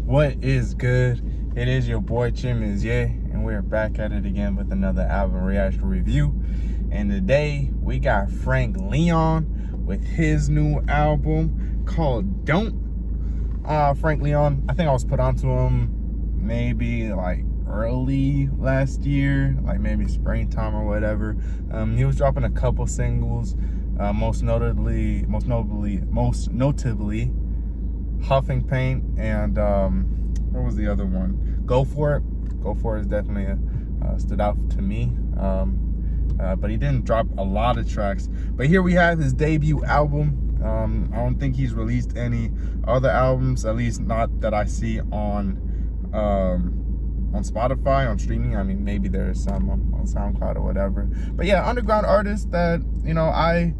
What is good? It is your boy Chimiz, and we're back at it again with another album reaction review. And today we got Frank Leone with his new album called Don't. Frank Leone, I think I was put onto him maybe like early last year, like maybe springtime or whatever. He was dropping a couple singles, most notably Huffing Paint and what was the other one? Go For It. Go For It is definitely stood out to me. But he didn't drop a lot of tracks. But here we have his debut album. I don't think he's released any other albums, at least not that I see on Spotify, on streaming. I mean, maybe there's some on SoundCloud or whatever. But yeah, underground artist that, you know, I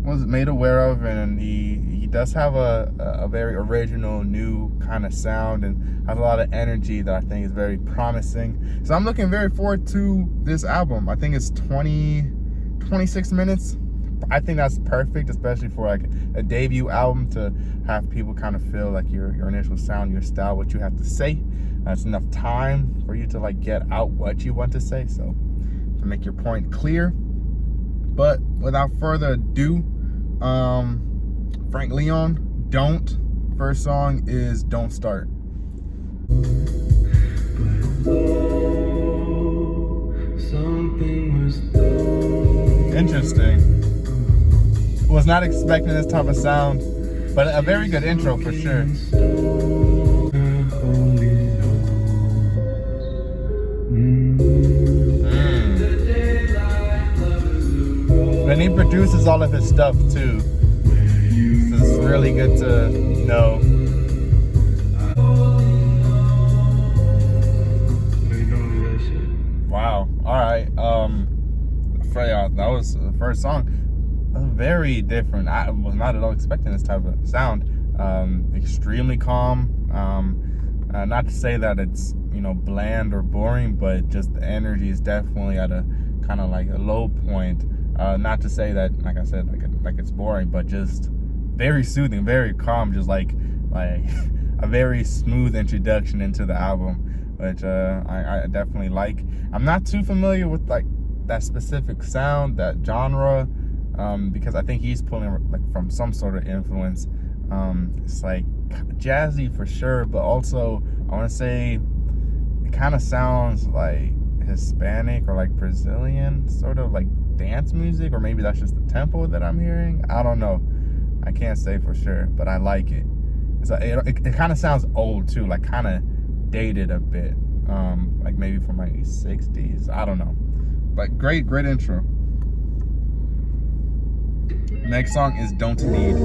was made aware of, and he does have a very original new kind of sound and has a lot of energy that I think is very promising. So I'm looking very forward to this album. I think it's 26 minutes. I think that's perfect, especially for like a debut album, to have people kind of feel like your initial sound, your style, what you have to say. That's enough time for you to like get out what you want to say, so to make your point clear. But without further ado, Frank Leone, Don't. First song is Don't Start. Interesting. Was not expecting this type of sound, but a very good intro for sure. And he produces all of his stuff too. So it's really good to know. Wow. Alright. Freya, that was the first song. Very different. I was not at all expecting this type of sound. Extremely calm. Not to say that it's, you know, bland or boring, but just the energy is definitely at a kind of like a low point. Not to say that, like I said, like it's boring, but just very soothing, very calm, just like a very smooth introduction into the album, which I definitely like. I'm not too familiar with like that specific sound, that genre, because I think he's pulling like from some sort of influence. It's like jazzy for sure, but also I want to say it kind of sounds like Hispanic or like Brazilian, sort of like dance music, or maybe that's just the tempo that I'm hearing. I don't know. I can't say for sure, but I like it. It kind of sounds old too, like kind of dated a bit, like maybe from like 60s. I don't know, but great intro. Next song is Don't Need.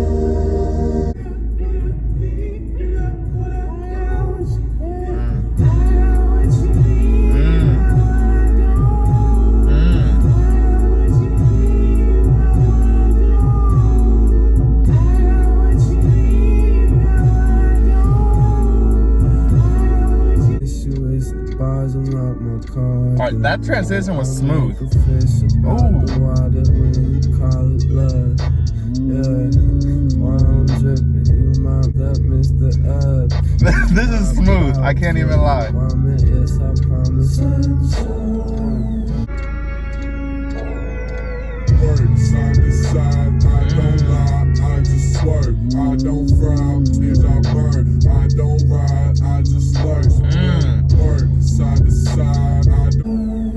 Alright, that transition was smooth. This is smooth. I can't even lie. Side to side, I don't lie, I just swerve. I don't frown, tears I burn. I don't ride, I just lurch. Work, side to side, I don't.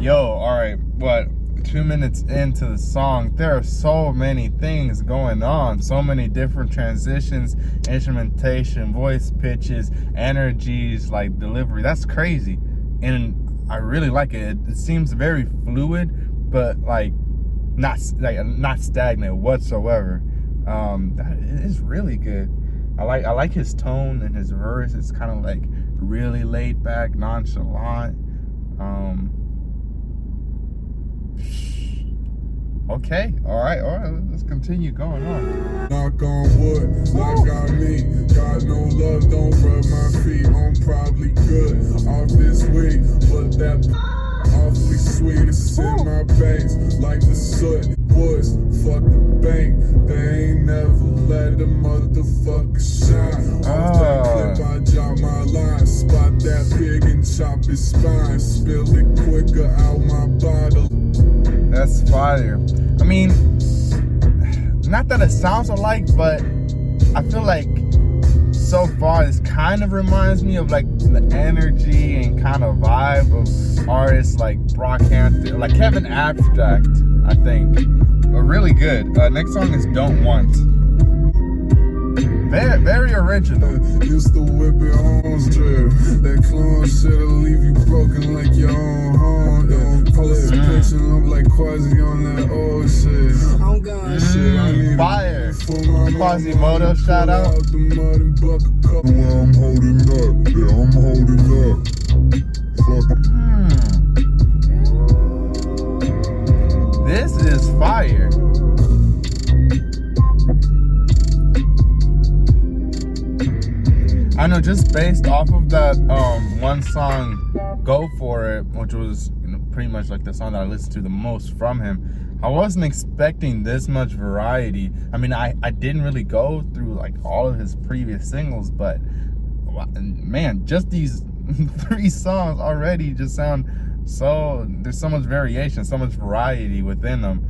Yo, alright, what? 2 minutes into the song, there are so many things going on, so many different transitions, instrumentation, voice pitches, energies, like delivery. That's crazy, and I really like it. It seems very fluid, but like not stagnant whatsoever. That is really good. I like his tone and his verse. It's kind of like really laid back, nonchalant. Okay, all right, let's continue going on. Knock on wood, like I mean, got no love, don't rub my feet, I'm probably good off this week, but that awfully sweet, it's in my veins, like the soot, woods, fuck the bank, his spine, spill it quicker out my bottle. That's fire. I mean, not that it sounds alike, but I feel like so far this kind of reminds me of like the energy and kind of vibe of artists like Brockhampton, like Kevin Abstract, I think. But really good. Next song is Don't Want. Very, very original. Used to whip it home strip. That clone shit'll leave you broken like your own home. Yeah. Post picture up like Quasi on that old shit. I'm gone shit. I need fire. Quasimoto, shout out. Well, I'm holding up. Yeah, I'm holding up. This is fire. I know, just based off of that one song, Go For It, which was pretty much like the song that I listened to the most from him, I wasn't expecting this much variety. I mean, I didn't really go through like all of his previous singles, but man, just these 3 songs already just sound so, there's so much variation, so much variety within them.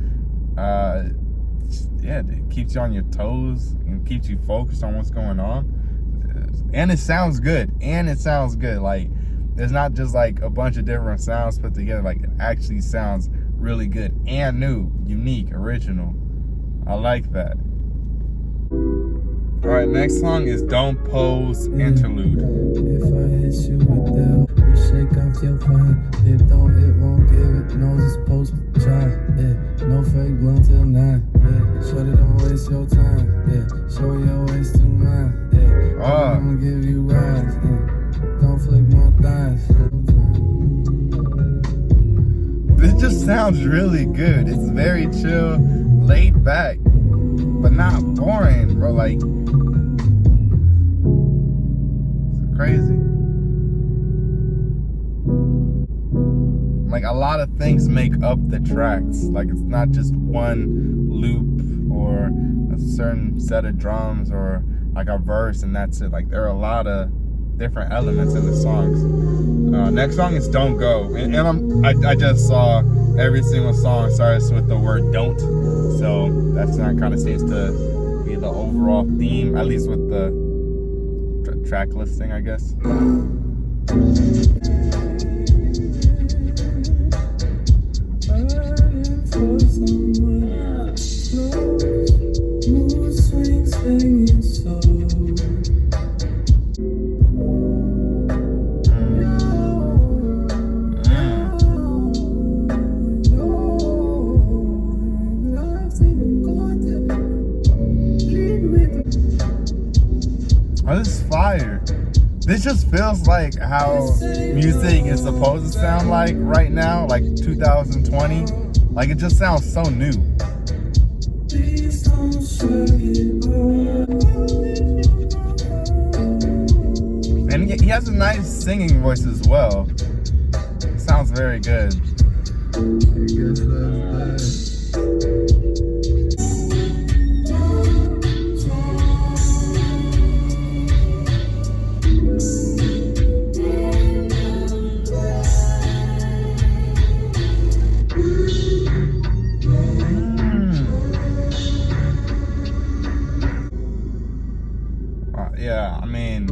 Yeah, it keeps you on your toes and keeps you focused on what's going on. And it sounds good. Like, there's not just like a bunch of different sounds put together. Like, it actually sounds really good and new, unique, original. I like that. All right, next song is Don't Pose Interlude. If I hit you with that, you shake off your vibe. It don't, it won't give it. Nose is supposed to try. Yeah, no fake blunt till 9. Yeah, shorty don't waste your time. Yeah, show your waist to mine. Yeah, I'm gonna give you rides. Yeah, don't flick my thighs. This just sounds really good. It's very chill, laid back, but not boring, bro. Like, it's crazy. Like, a lot of things make up the tracks. Like, it's not just one loop or a certain set of drums or like a verse and that's it. Like, there are a lot of different elements in the songs. Next song is Don't Go, and I just saw every single song starts with the word don't, so that's not kind of seems to be the overall theme, at least with the track listing, I guess. Oh, this is fire. This just feels like how music is supposed to sound like right now, like 2020. Like, it just sounds so new. And he has a nice singing voice as well. Sounds very good. Yeah, I mean,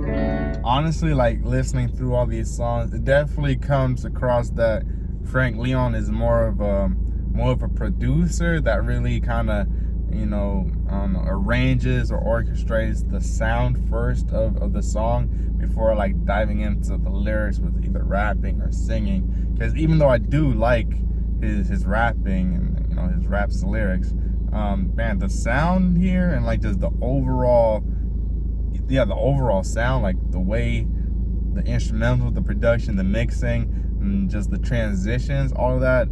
honestly, like, listening through all these songs, it definitely comes across that Frank Leone is more of a producer that really kind of, you know, arranges or orchestrates the sound first of the song before like diving into the lyrics with either rapping or singing. Because even though I do like his rapping and, you know, his raps lyrics, man, the sound here and like just the overall sound, like the way the instrumental, the production, the mixing, and just the transitions, all of that,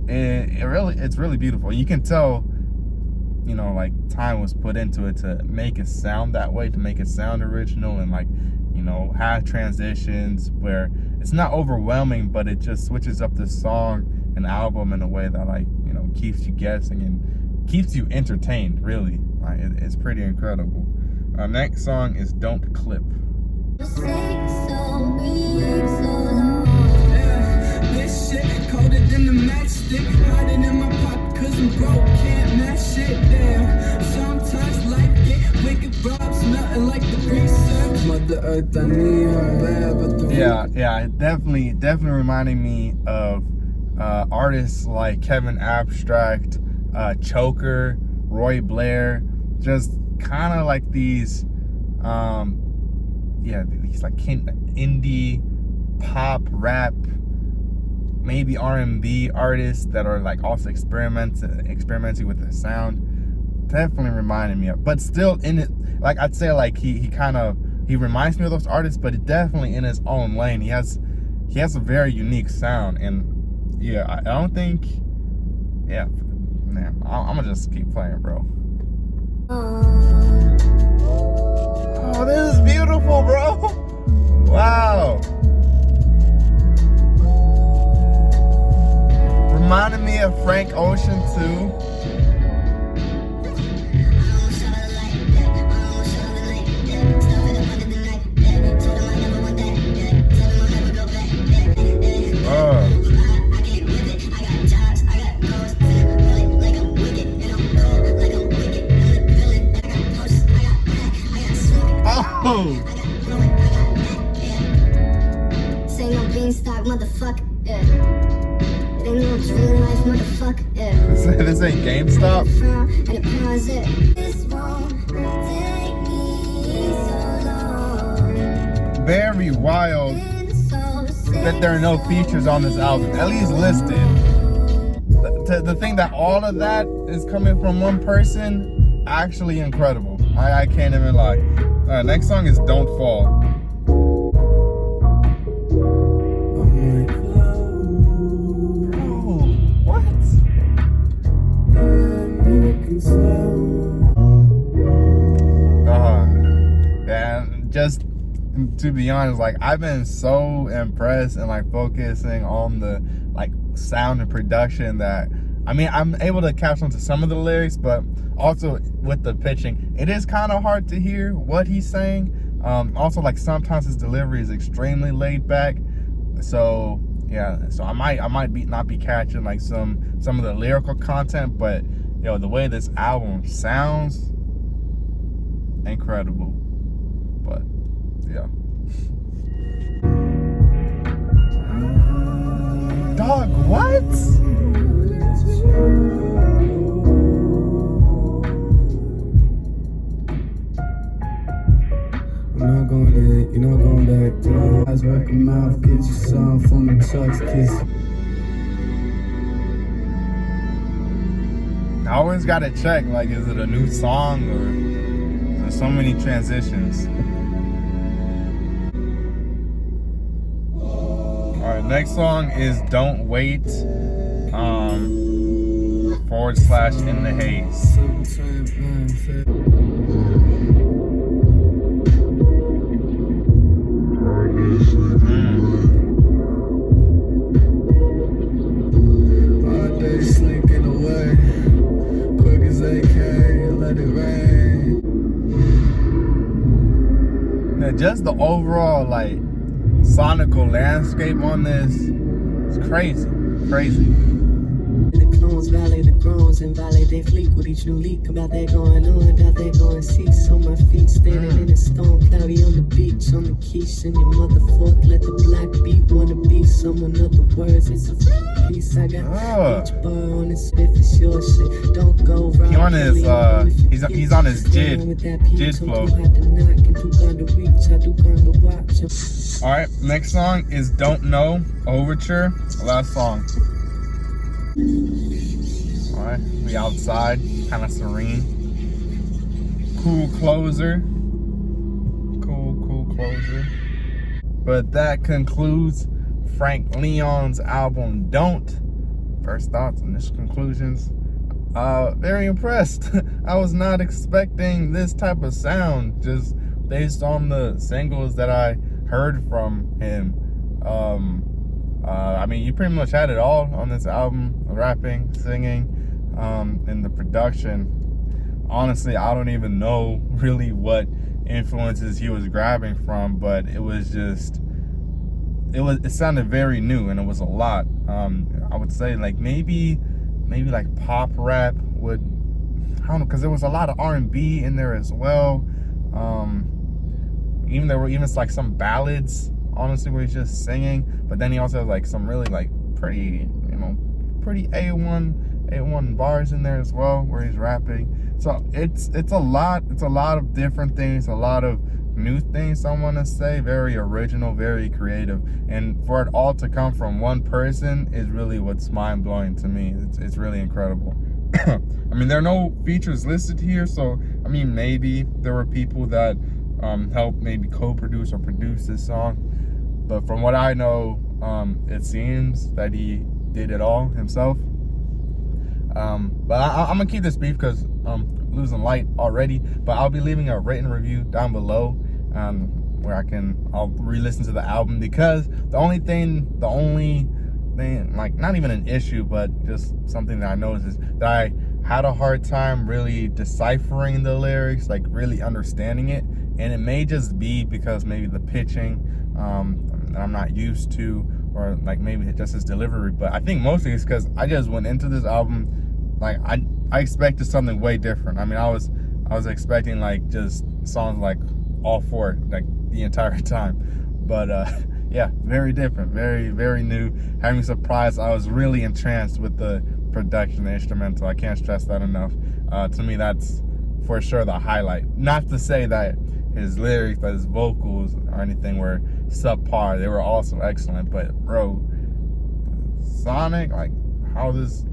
it's really beautiful. You can tell, you know, like time was put into it to make it sound that way, to make it sound original, and like, you know, have transitions where it's not overwhelming, but it just switches up the song and album in a way that, like, you know, keeps you guessing and keeps you entertained, really. Like, it's pretty incredible. Next song is Don't Clip. So big, so long. colder than the matchstick, hotter than my pocket, cause I'm broke, can't match shit down. Sometimes life get wicked, robs melting like the research. Mother Earth, I need her bad, but the yeah, definitely reminding me of artists like Kevin Abstract, Choker, Roy Blair, just kind of like these these like indie pop rap, maybe R&B artists that are like also experimenting with the sound. Definitely reminded me of, but still in it, like I'd say like he reminds me of those artists, but definitely in his own lane. He has a very unique sound, and yeah, I don't think, yeah, man, I'm gonna just keep playing, bro. Oh, this is beautiful, bro. Wow. Reminded me of Frank Ocean too. Say no beanstalk, motherfucker. Yeah. It ain't no dream life, motherfucker. Yeah. This ain't GameStop. And it pause it. This won't take me so long. Very wild that there are no features on this album, at least listed. The thing that all of that is coming from one person, actually incredible. I can't even lie. Next song is Don't Fall. Oh, what? And just to be honest, like I've been so impressed and like focusing on the like sound and production that I mean I'm able to catch on to some of the lyrics, but also with the pitching, it is kind of hard to hear what he's saying. Also, like sometimes his delivery is extremely laid back. So yeah, so I might not be catching like some of the lyrical content, but the way this album sounds, incredible. But yeah. Dog, what? I'm not going in, you're not going back to my eyes, work a mouth, get you some from the chucks, kiss. I always gotta check, like, is it a new song or there's so many transitions. Alright, next song is Don't Wait, / In the Haze. All day slinking away, quick as they can, let it rain. Now, just the overall, like, sonical landscape on this is crazy. The clones validate the groans and validate fleet with each new leak. About that going on, out there going cease on my feet, standing in a storm, cloudy on the beach, on the quiche, and your motherfucker let the black beat wanna be someone. Other words, it's a piece. I got each bar on this if it's your shit. Don't go right. He on his he's on his jid flow. Alright, next song is Don't Know, Overture, last song. Alright, we outside, kind of serene. Cool closer. Cool closer. But that concludes Frank Leone's album Don't. First thoughts, initial conclusions. Very impressed. I was not expecting this type of sound just based on the singles that I heard from him. I mean, you pretty much had it all on this album: rapping, singing, and the production. Honestly, I don't even know really what influences he was grabbing from, but it was just it sounded very new, and it was a lot. I would say like maybe like pop rap would, I don't know, because there was a lot of R&B in there as well. Even there were even like some ballads, honestly, where he's just singing, but then he also has like some really like pretty, you know, pretty A1 bars in there as well, where he's rapping. So it's a lot of different things, a lot of new things, I want to say. Very original, very creative, and for it all to come from one person is really what's mind-blowing to me. It's really incredible. I mean, there are no features listed here, so I mean, maybe there were people that helped maybe co-produce or produce this song, but from what I know, it seems that he did it all himself. But I'm gonna keep this brief because I'm losing light already. But I'll be leaving a written review down below, where I'll re-listen to the album, because the only thing, like, not even an issue, but just something that I noticed is that I had a hard time really deciphering the lyrics, like really understanding it. And it may just be because maybe the pitching that I'm not used to, or like maybe just his delivery. But I think mostly it's because I just went into this album like I expected something way different. I mean, I was expecting like just songs like all four like the entire time, but yeah, very different, very new. Had me surprised. I was really entranced with the production, the instrumental. I can't stress that enough. To me, that's for sure the highlight. Not to say that his lyrics, that his vocals or anything were subpar. They were also excellent, but bro, Sonic, like how this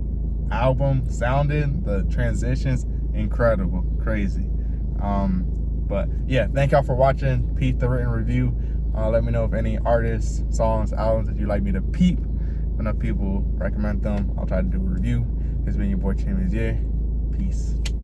album sounded, the transitions, incredible, crazy. But yeah, thank y'all for watching. Peep the written review. Let me know if any artists, songs, albums that you'd like me to peep. If enough people recommend them, I'll try to do a review. It's been your boy Chimizier. Peace.